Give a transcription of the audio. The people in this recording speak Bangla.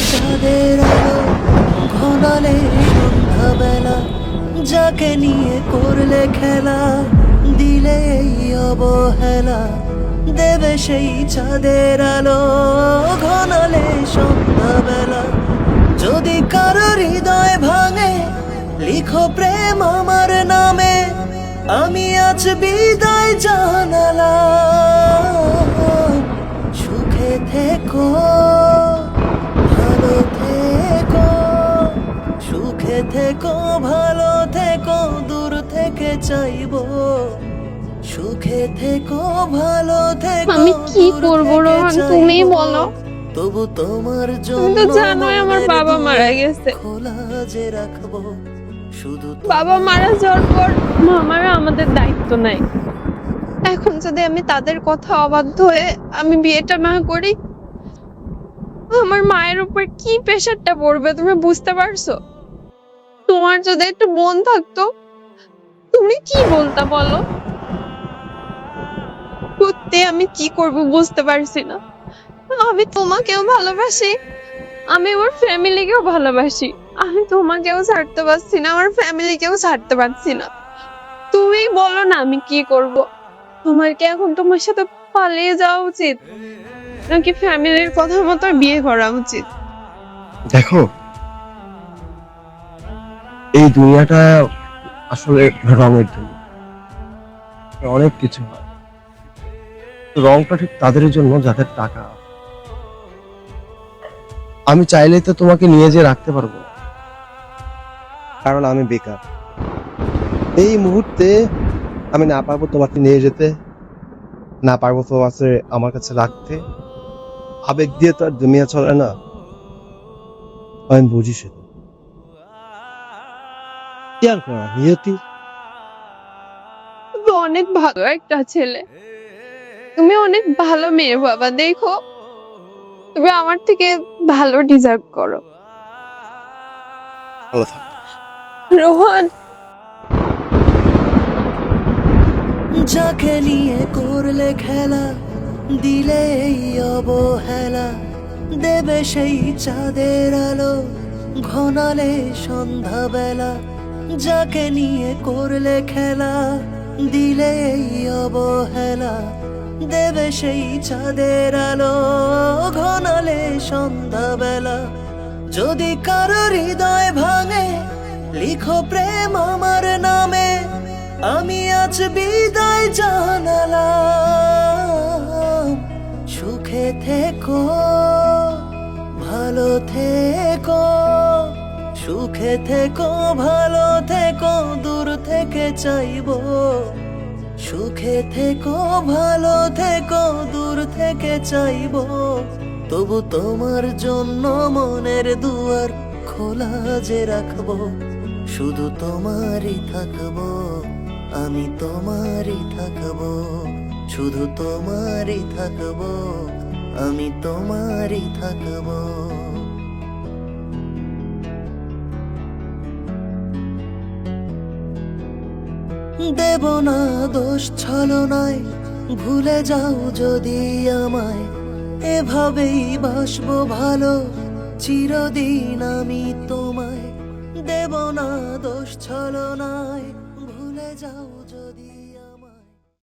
চাঁদের আলো ঘনালে সন্ধ্যাবেলা, যাকে নিয়ে করলে খেলা, দিলে এই অবহেলা, দেবে সেই চাঁদের আলো ঘনালে সন্ধ্যাবেলা। যদি কারো হৃদয় ভাঙে, লিখো প্রেম আমার নামে, আমি আজ বিদায় জানালাম। সুখে থেকো, ভালো থেকো, সুখে থেকো, ভালো থেকো, দূর থেকে চাইবো। সুখে থেকো, ভালো থেকো, আমি কি দূর করবো থেকে রোহান, চাইবো। তুমিই বলো। তবু তোমার তুমি তো জন্য জানোই আমার মনের বাবা মারা দুয়ার গেছে। খোলা যে রাখবো, শুধু বাবা মারা যাওয়ার পর মামারা আমাদের দায়িত্ব নাই। এখন যদি আমি তাদের কথা অবাধ্য হয়ে আমি বিয়েটা না করি, আমার মায়ের উপর কি প্রেশারটা পড়বে তুমি বুঝতে পারছো? তোমার যদি একটা বোন থাকতো, তুমি কি বলতা বলো? সত্যি আমি কি করব বুঝতে পারছি না। আমি তোমাকেও ভালোবাসি, আমি আমার ফ্যামিলিকেও ভালোবাসি। আমি তোমাকেও ছাড়তে পারছি না, আমার ফ্যামিলিকেও ছাড়তে পারছি না। তুমি বলো না আমি কি করব? তোমার কি এখন তোমার সাথে পালিয়ে যাওয়া উচিত, নাকি ফ্যামিলির কথা মতো বিয়ে করা উচিত? দেখো, এই দুনিয়াটা আসলে রঙের দুনিয়া, অনেক কিছু হয়। রংটা ঠিক তাদের জন্য যাদের টাকা। আমি চাইলে তো তোমাকে নিয়ে যেয়ে রাখতে পারবো না, কারণ আমি বেকার। এই মুহূর্তে আমি না পারবো তোমাকে নিয়ে যেতে, না পারবো তোমাকে আমার কাছে রাখতে। আবেগ দিয়ে তো আর দুনিয়া চলে না, আমি বুঝি সেটা। কি আর করা, নিয়তি। তুমি অনেক ভালো একটা ছেলে, তুমি অনেক ভালো মেয়ে বাবা। দেখো, তুমি আমার থেকে ভালো ডিজার্ভ করো। ভালো থাক। রোহন, যাকে নিয়ে করলে খেলা, দিলে এই অবহেলা, দেবে সেই চাঁদের আলো ঘনালে সন্ধ্যাবেলা। যাকে নিয়ে করলে খেলা, দিলে এই অবহেলা, দেবে সেই চাঁদের আলো ঘনালে সন্ধ্যাবেলা। যদি কারো হৃদয় ভাঙে, লিখো প্রেম আমার নামে, আমি আজ বিদায় জানালাম। সুখে থেকো, ভালো থেকো, সুখে থেকো, ভালো থেকো, দূর থেকে চাইবো। সুখে থেকো, ভালো থেকো, দূর থেকে চাইবো। তবু তোমার জন্য মনের দুয়ার খোলা যে রাখবো, শুধু তোমারই থাকবো, আমি তোমারই থাকবো। শুধু তোমারই থাকবো, আমি তোমারই থাকবো। দেব না দোষ ছলনায়, ভুলে যাও যদি আমায়, এভাবেই বাসবো ভালো চিরদিন আমি তোমায়। দেব না দোষ ছলনায়, ভুলে যাও।